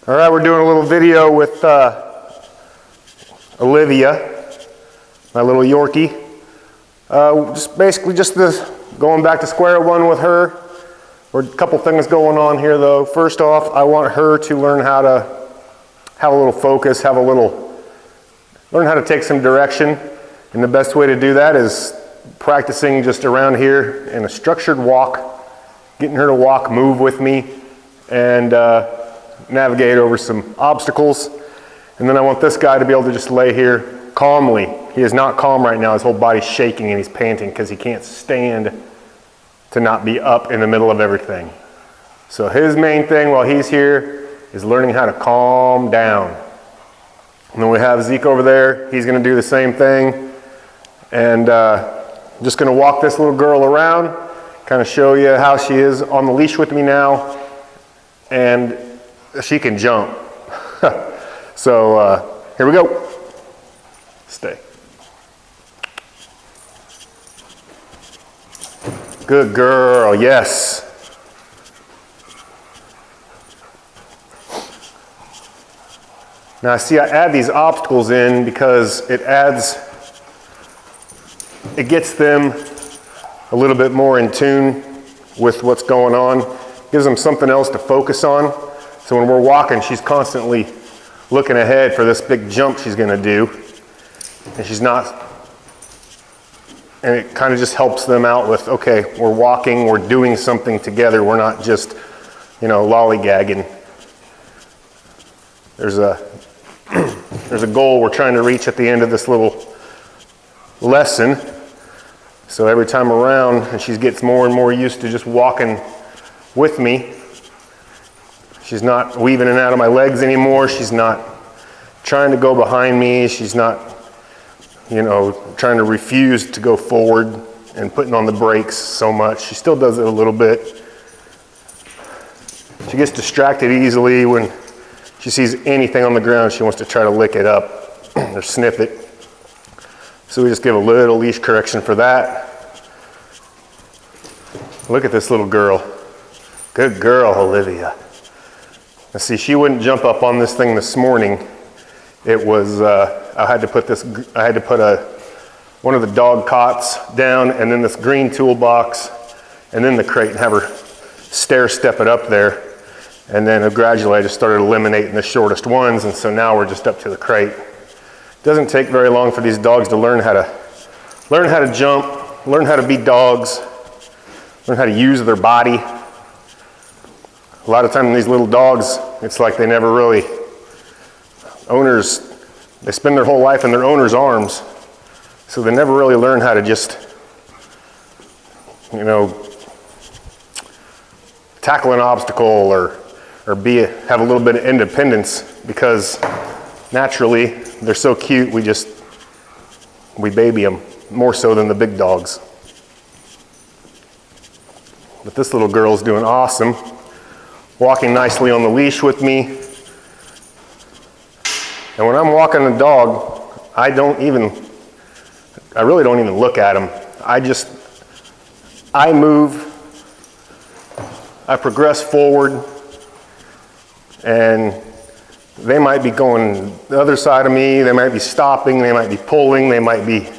All right, we're doing a little video with Olivia, my little Yorkie. Just this, going back to square one with her. There's a couple things going on here though. First off, I want her to learn how to have a little focus, learn how to take some direction. And the best way to do that is practicing just around here in a structured walk, getting her to walk, move with me, and navigate over some obstacles. And then I want this guy to be able to just lay here calmly. He is not calm right now. His whole body's shaking and he's panting because he can't stand to not be up in the middle of everything. So his main thing while he's here is learning how to calm down. And then we have Zeke over there. He's going to do the same thing. And I'm just going to walk this little girl around, kind of show you how she is on the leash with me now. And she can jump. So here we go. Stay. Good girl, yes. Now see, I add these obstacles in because it gets them a little bit more in tune with what's going on. Gives them something else to focus on. So when we're walking, she's constantly looking ahead for this big jump she's gonna do. And she's not, and it kind of just helps them out with, okay, we're walking, we're doing something together. We're not just, lollygagging. There's a goal we're trying to reach at the end of this little lesson. So every time around, and she gets more and more used to just walking with me. She's not weaving in and out of my legs anymore. She's not trying to go behind me. She's not, trying to refuse to go forward and putting on the brakes so much. She still does it a little bit. She gets distracted easily when she sees anything on the ground. She wants to try to lick it up or sniff it. So we just give a little leash correction for that. Look at this little girl. Good girl, Olivia. Now see, she wouldn't jump up on this thing this morning. It was, I had to put one of the dog cots down, and then this green toolbox, and then the crate, and have her stair step it up there. And then gradually I just started eliminating the shortest ones, and so now we're just up to the crate. It doesn't take very long for these dogs to learn how to jump, learn how to be dogs, learn how to use their body. A lot of times these little dogs, it's like they never really, they spend their whole life in their owner's arms, so they never really learn how to just, tackle an obstacle or have a little bit of independence, because naturally they're so cute, we baby them more so than the big dogs. But this little girl's doing awesome. Walking nicely on the leash with me. And when I'm walking a dog, I really don't even look at him. I move, I progress forward, and they might be going the other side of me, they might be stopping, they might be pulling, they might be,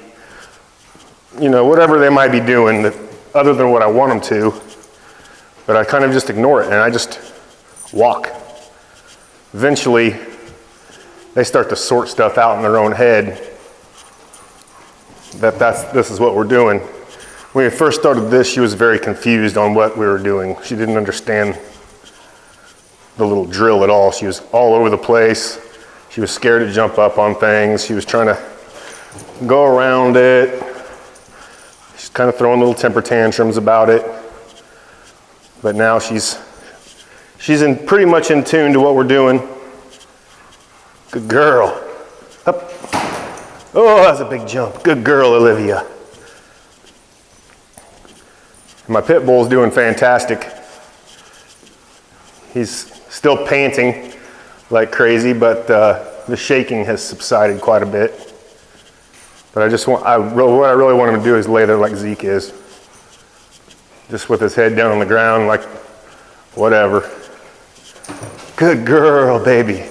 whatever they might be doing other than what I want them to. But I kind of just ignore it and I just walk. Eventually, they start to sort stuff out in their own head. This is what we're doing. When we first started this, she was very confused on what we were doing. She didn't understand the little drill at all. She was all over the place. She was scared to jump up on things. She was trying to go around it. She's kind of throwing little temper tantrums about it. But now she's pretty much in tune to what we're doing. Good girl. Up. Oh, that's a big jump. Good girl, Olivia. My pit bull's doing fantastic. He's still panting like crazy, but the shaking has subsided quite a bit. But what I really want him to do is lay there like Zeke is. Just with his head down on the ground, like whatever. Good girl, baby.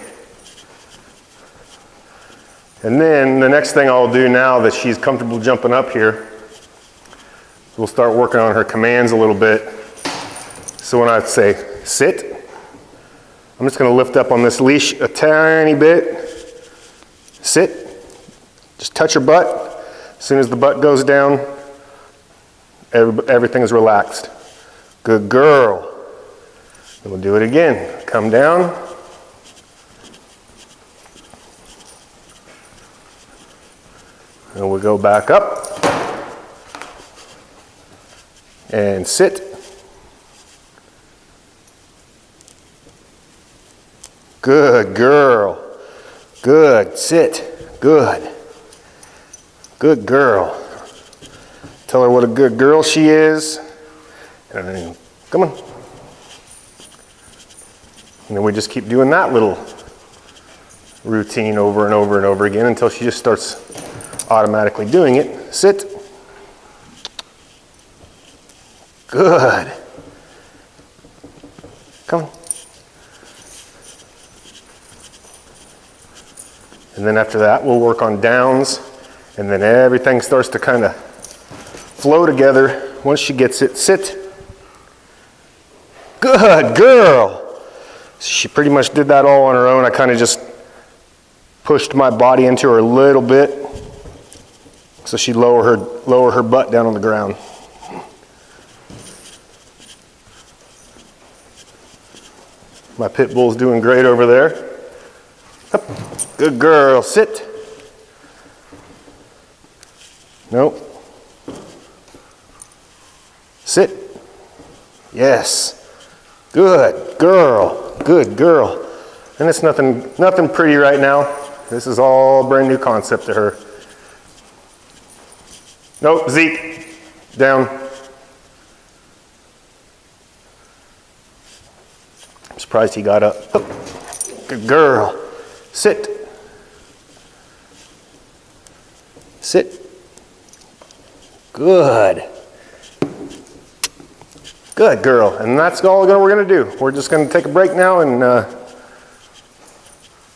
And then the next thing I'll do now that she's comfortable jumping up here, we'll start working on her commands a little bit. So when I say sit, I'm just gonna lift up on this leash a tiny bit. Sit, just touch her butt. As soon as the butt goes down, everything is relaxed. Good girl. And we'll do it again. Come down. And we'll go back up. And sit. Good girl. Good. Sit. Good. Good girl. Tell her what a good girl she is. And then, come on. And then we just keep doing that little routine over and over and over again until she just starts automatically doing it. Sit. Good. Come on. And then after that, we'll work on downs, and then everything starts to kind of flow together. Once she gets it, sit. Good girl. She pretty much did that all on her own. I kind of just pushed my body into her a little bit so she'd lower her butt down on the ground. My pit bull's doing great over there. Up. Good girl, sit. Nope. Sit. Yes. Good girl. Good girl. And it's nothing pretty right now. This is all brand new concept to her. Nope, Zeke. Down. I'm surprised he got up. Oh. Good girl. Sit. Sit. Good. Good girl. And that's all we're going to do. We're just going to take a break now and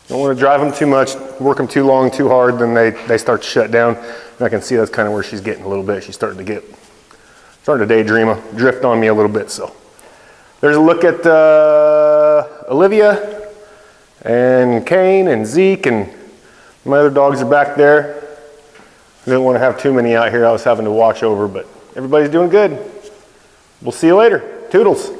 don't want to drive them too much, work them too long, too hard, then they start to shut down. And I can see that's kind of where she's getting a little bit. She's starting to daydream, drift on me a little bit. So there's a look at Olivia and Kane and Zeke, and my other dogs are back there. I didn't want to have too many out here I was having to watch over, but everybody's doing good. We'll see you later. Toodles.